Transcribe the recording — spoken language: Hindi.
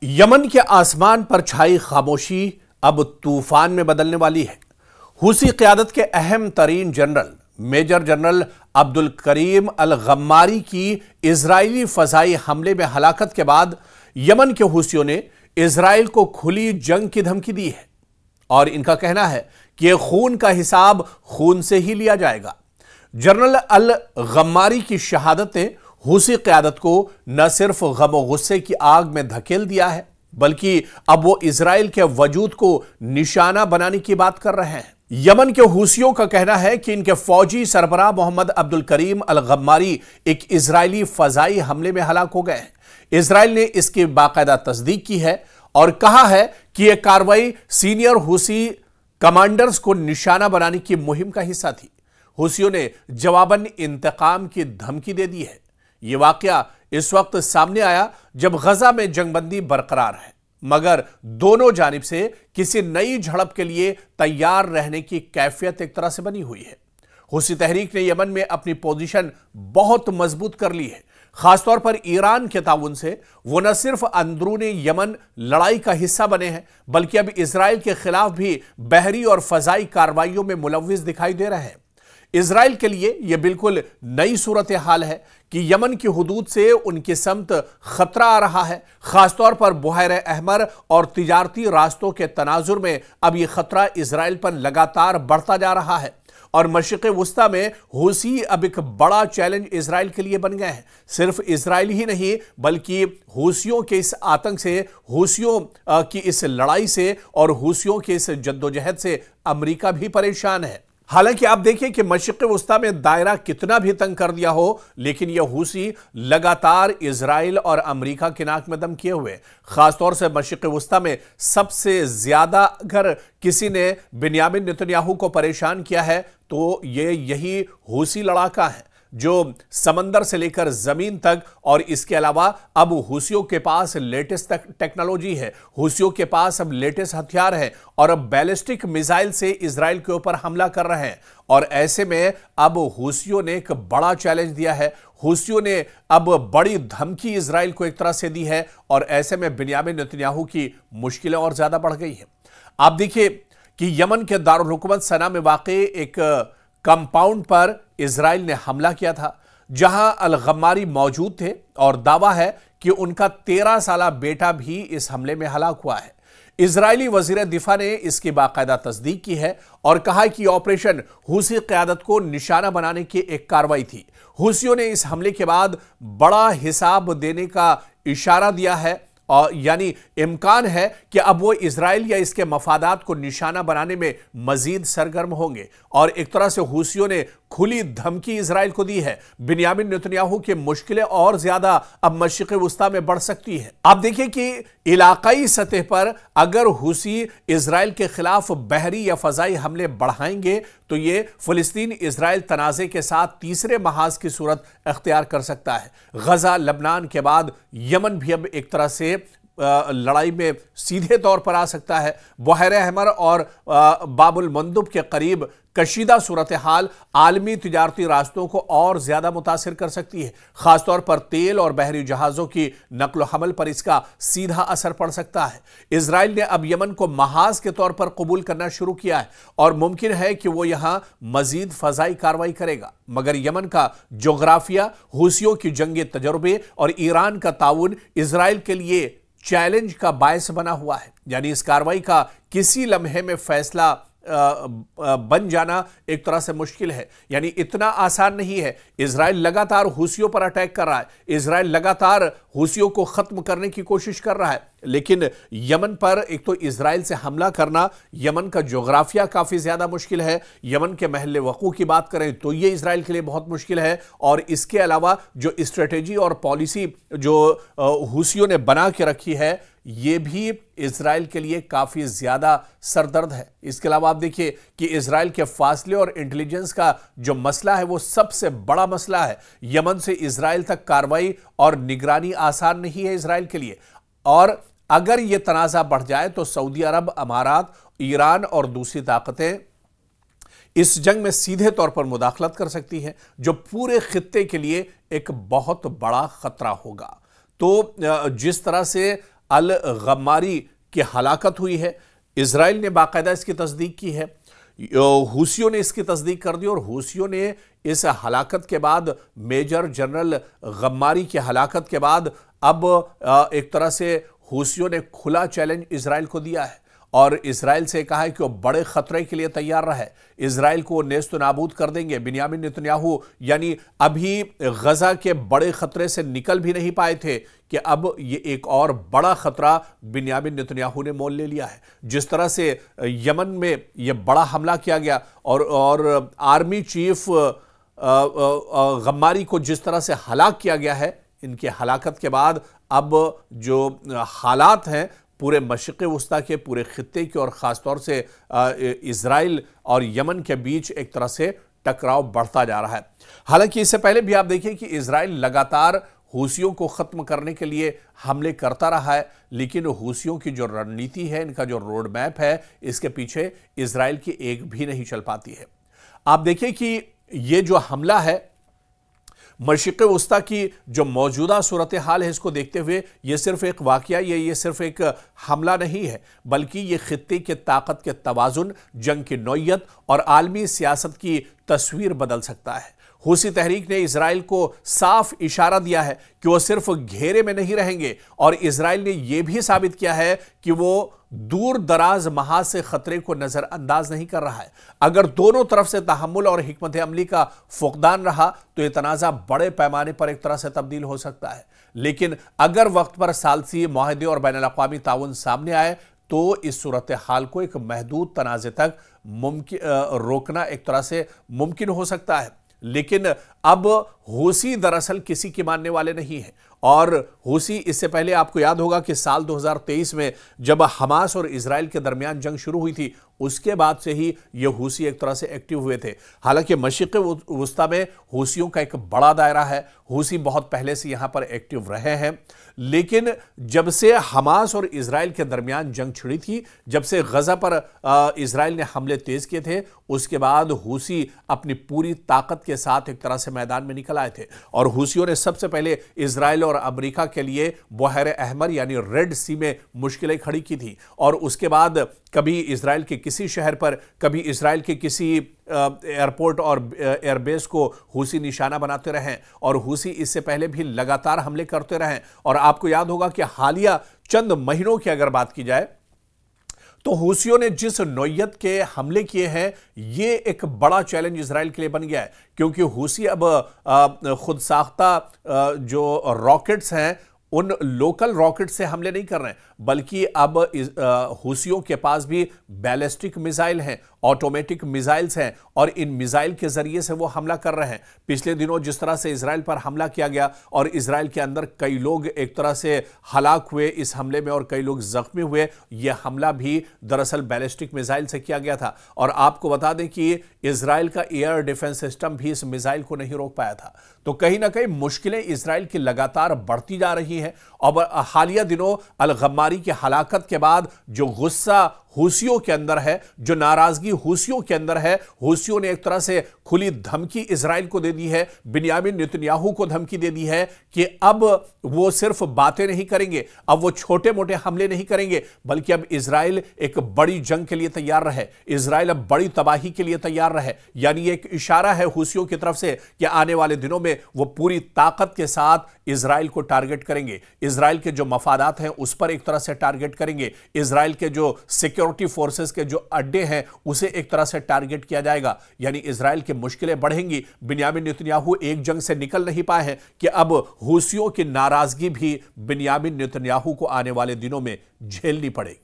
यमन के आसमान पर छाई खामोशी अब तूफान में बदलने वाली है। हुसी क़यादत के अहम तरीन general major general Abdul Karim अल गम्मारी की इजरायली फजाई हमले में हलाकत के बाद यमन के हुसियों ने इजराइल को खुली जंग की धमकी दी है और इनका कहना है कि यह खून का हिसाब खून से ही लिया जाएगा। जनरल अल गम्मारी की शहादत ने हुसी क़यादत को न सिर्फ गम और गुस्से की आग में धकेल दिया है, बल्कि अब वो इजराइल के वजूद को निशाना बनाने की बात कर रहे हैं। यमन के हुसियों का कहना है कि इनके फौजी सरबराह मोहम्मद अब्दुल करीम अल गम्मारी एक इजरायली फजाई हमले में हलाक हो गए हैं। इजराइल ने इसकी बाकायदा तस्दीक की है और कहा है कि यह कार्रवाई सीनियर हुसी कमांडर्स को निशाना बनाने की मुहिम का हिस्सा थी। हुसियों ने जवाबन इंतकाम की धमकी दे दी है। यह वाकया इस वक्त सामने आया जब गजा में जंगबंदी बरकरार है, मगर दोनों जानिब से किसी नई झड़प के लिए तैयार रहने की कैफियत एक तरह से बनी हुई है। हुसी तहरीक ने यमन में अपनी पोजीशन बहुत मजबूत कर ली है। खासतौर पर ईरान के ताउन से वो न सिर्फ अंदरूनी यमन लड़ाई का हिस्सा बने हैं, बल्कि अब इजराइल के खिलाफ भी बहरी और फजाई कार्रवाइयों में मुलव्विस दिखाई दे रहे हैं। इजराइल के लिए यह बिल्कुल नई सूरत हाल है कि यमन की हुदूद से उनकी समत खतरा आ रहा है। खासतौर पर बुहैरे अहमर और तिजारती रास्तों के तनाजुर में अब यह खतरा इजराइल पर लगातार बढ़ता जा रहा है और मशरिक़ वुस्ता में हुसी अब एक बड़ा चैलेंज इजराइल के लिए बन गए हैं। सिर्फ इजराइल ही नहीं, बल्कि हुसियों के इस आतंक से, हुसियों की इस लड़ाई से और हुसियों के इस जद्दोजहद से अमेरिका भी परेशान है। हालांकि आप देखिए कि मशरिक़ वुस्ता में दायरा कितना भी तंग कर दिया हो, लेकिन यह हुसी लगातार इजराइल और अमेरिका के नाक में दम किए हुए। खासतौर से मशरिक़ वुस्ता में सबसे ज्यादा अगर किसी ने बिन्यामिन नेतन्याहू को परेशान किया है तो ये यही हुसी लड़ाका है, जो समंदर से लेकर जमीन तक, और इसके अलावा अब हुसियों के पास लेटेस्ट टेक्नोलॉजी है, हुसियों के पास अब लेटेस्ट हथियार है और अब बैलिस्टिक मिसाइल से इजराइल के ऊपर हमला कर रहे हैं। और ऐसे में अब हुसियों ने एक बड़ा चैलेंज दिया है। हुसियों ने अब बड़ी धमकी इजराइल को एक तरह से दी है और ऐसे में बिन्यामिन नेतन्याहू की मुश्किलें और ज्यादा बढ़ गई हैं। आप देखिए कि यमन के दारुल हुकूमत सना में वाक़ई एक कंपाउंड पर इजराइल ने हमला किया था, जहां अल गम्मारी मौजूद थे और दावा है कि उनका 13 साला बेटा भी इस हमले में हलाक हुआ है। इजरायली वजीर दिफा ने इसकी बाकायदा तस्दीक की है और कहा कि ऑपरेशन हुसी क़यादत को निशाना बनाने की एक कार्रवाई थी। हुसियों ने इस हमले के बाद बड़ा हिसाब देने का इशारा दिया है और यानी इम्कान है कि अब वो इजराइल या इसके मफादात को निशाना बनाने में मजीद सरगर्म होंगे और एक तरह से हुसियों ने खुली धमकी इजराइल को दी है। बिन्यामिन नेतन्याहू की मुश्किलें और ज्यादा अब मशरिक़ वुस्ता में बढ़ सकती है। आप देखिए कि इलाकाई सतह पर अगर हुसी इजराइल के खिलाफ बहरी या फजाई हमले बढ़ाएंगे तो ये फिलिस्तीन इजराइल तनाज़े के साथ तीसरे महाज की सूरत अख्तियार कर सकता है। गजा लबनान के बाद यमन भी अब एक तरह से लड़ाई में सीधे तौर पर आ सकता है। बुहैरे अहमर और बाबुल मंदुब के करीब कशीदा सूरत हाल आलमी तिजारती रास्तों को और ज्यादा मुतासिर कर सकती है। खासतौर पर तेल और बहरी जहाज़ों की नकलो हमल पर इसका सीधा असर पड़ सकता है। इजराइल ने अब यमन को महाज के तौर पर कबूल करना शुरू किया है और मुमकिन है कि वो यहां मजीद फजाई कार्रवाई करेगा, मगर यमन का जोग्राफिया, हुसियों की जंगी तजर्बे और ईरान का ताउन इजराइल के लिए चैलेंज का बायस बना हुआ है। यानी इस कार्रवाई का किसी लम्हे में फैसला बन जाना एक तरह से मुश्किल है, यानी इतना आसान नहीं है। इजराइल लगातार हुसियों पर अटैक कर रहा है, इजराइल लगातार हुसियों को खत्म करने की कोशिश कर रहा है, लेकिन यमन पर एक तो इजराइल से हमला करना, यमन का जोग्राफिया काफी ज्यादा मुश्किल है। यमन के महल वक़ू की बात करें तो यह इजराइल के लिए बहुत मुश्किल है और इसके अलावा जो स्ट्रेटेजी और पॉलिसी जो हुसियों ने बना के रखी है यह भी इजराइल के लिए काफी ज्यादा सरदर्द है। इसके अलावा आप देखिए कि इजराइल के फासले और इंटेलिजेंस का जो मसला है वो सबसे बड़ा मसला है। यमन से इजराइल तक कार्रवाई और निगरानी आसान नहीं है इजराइल के लिए, और अगर यह तनाज़ा बढ़ जाए तो सऊदी अरब, अमारात, ईरान और दूसरी ताकतें इस जंग में सीधे तौर पर मुदाखलत कर सकती हैं, जो पूरे खित्ते के लिए एक बहुत बड़ा खतरा होगा। तो जिस तरह से अल गम्मारी की हलाकत हुई है। इजराइल ने बाकायदा इसकी तस्दीक की है, हूसियों ने इसकी तस्दीक कर दी और हूसियों ने इस हलाकत के बाद, मेजर जनरल गम्मारी की हलाकत के बाद, अब एक तरह से हूसियों ने खुला चैलेंज इजराइल को दिया है और इजराइल से कहा है कि वो बड़े खतरे के लिए तैयार रहे। इजराइल को नेस्त नाबूद कर देंगे। बिन्यामिन नेतन्याहू यानी अभी गजा के बड़े खतरे से निकल भी नहीं पाए थे कि अब ये एक और बड़ा खतरा बिन्यामिन नेतन्याहू ने मोल ले लिया है। जिस तरह से यमन में ये बड़ा हमला किया गया और आर्मी चीफ गम्मारी को जिस तरह से हलाक किया गया है, इनकी हलाकत के बाद अब जो हालात हैं पूरे मशरिक़ वस्ता के, पूरे खित्ते के और ख़ासतौर से इजराइल और यमन के बीच एक तरह से टकराव बढ़ता जा रहा है। हालांकि इससे पहले भी आप देखिए कि इजराइल लगातार हूसियों को ख़त्म करने के लिए हमले करता रहा है, लेकिन हूसियों की जो रणनीति है, इनका जो रोड मैप है, इसके पीछे इजराइल की एक भी नहीं चल पाती है। आप देखिए कि ये जो हमला है, मशरिक़ वस्ता की जो मौजूदा सूरत हाल है, इसको देखते हुए ये सिर्फ एक वाक़या, ये सिर्फ एक हमला नहीं है, बल्कि ये खित्ते के ताकत के तवाज़ुन, जंग की नौयत और आलमी सियासत की तस्वीर बदल सकता है। हूसी तहरीक ने इजराइल को साफ इशारा दिया है कि वो सिर्फ घेरे में नहीं रहेंगे और इजराइल ने यह भी साबित किया है कि वो दूर दराज महाज से खतरे को नजरअंदाज नहीं कर रहा है। अगर दोनों तरफ से तहम्मुल और हिकमत अमली का फुकदान रहा तो यह तनाज़ा बड़े पैमाने पर एक तरह से तब्दील हो सकता है, लेकिन अगर वक्त पर सालसी मुआहदे और बैनुल अक़वामी ताउन सामने आए तो इस सूरत हाल को एक महदूद तनाज़े तक रोकना एक तरह से मुमकिन हो सकता है। लेकिन अब हूसी दरअसल किसी के मानने वाले नहीं हैं और हूसी, इससे पहले आपको याद होगा कि साल 2023 में जब हमास और इजराइल के दरमियान जंग शुरू हुई थी, उसके बाद से ही ये हूसी एक तरह से एक्टिव हुए थे। हालांकि मशरिक़ वस्ता में हूसियों का एक बड़ा दायरा है, हूसी बहुत पहले से यहां पर एक्टिव रहे हैं, लेकिन जब से हमास और इजराइल के दरमियान जंग छिड़ी थी, जब से गजा पर इजराइल ने हमले तेज किए थे, उसके बाद हूसी अपनी पूरी ताकत के साथ एक तरह से मैदान में निकल आए थे और हूसियों ने सबसे पहले इजराइल और अमेरिका के लिए बहर अहमर यानी रेड सी में मुश्किलें खड़ी की थी और उसके बाद कभी इजराइल के किसी शहर पर, कभी इजराइल के किसी एयरपोर्ट और एयरबेस को हूसी निशाना बनाते रहे और हूसी इससे पहले भी लगातार हमले करते रहे। और आपको याद होगा कि हालिया चंद महीनों की अगर बात की जाए तो हूसियों ने जिस नौयत के हमले किए हैं, ये एक बड़ा चैलेंज इजराइल के लिए बन गया है, क्योंकि हूसी अब खुद साख्ता जो रॉकेट्स हैं, उन लोकल रॉकेट से हमले नहीं कर रहे हैं, बल्कि अब हूसियों के पास भी बैलिस्टिक मिसाइल हैं, ऑटोमेटिक मिसाइल्स हैं और इन मिसाइल के जरिए से वो हमला कर रहे हैं। पिछले दिनों जिस तरह से इजराइल पर हमला किया गया और इजराइल के अंदर कई लोग एक तरह से हलाक हुए इस हमले में और कई लोग जख्मी हुए, यह हमला भी दरअसल बैलिस्टिक मिसाइल से किया गया था। और आपको बता दें कि इजराइल का एयर डिफेंस सिस्टम भी इस मिसाइल को नहीं रोक पाया था। तो कहीं ना कहीं मुश्किलें इजराइल की लगातार बढ़ती जा रही हैं और हालिया दिनों अल गम्मारी की हलाकत के बाद जो गुस्सा हूसियों के अंदर है, जो नाराजगी हूसियों के अंदर है, हूसियों ने एक तरह से खुली धमकी इजराइल को दे दी है, बिन्यामिन नेतन्याहू को धमकी दे दी है कि अब वो सिर्फ बातें नहीं करेंगे, अब वो छोटे मोटे हमले नहीं करेंगे, बल्कि अब इजराइल एक बड़ी जंग के लिए तैयार रहे, इजराइल अब बड़ी तबाही के लिए तैयार रहे। यानी एक इशारा है हूसियों की तरफ से कि आने वाले दिनों में वो पूरी ताकत के साथ इजराइल को टारगेट करेंगे, इजराइल के जो मफादात हैं उस पर एक तरह से टारगेट करेंगे, इजराइल के जो सिक्योरिटी फोर्सेस के जो अड्डे हैं उसे एक तरह से टारगेट किया जाएगा। यानी इजराइल की मुश्किलें बढ़ेंगी। बिन्यामिन नेतन्याहू एक जंग से निकल नहीं पाए हैं कि अब हूसियों की नाराजगी भी बिन्यामिन नेतन्याहू को आने वाले दिनों में झेलनी पड़ेगी।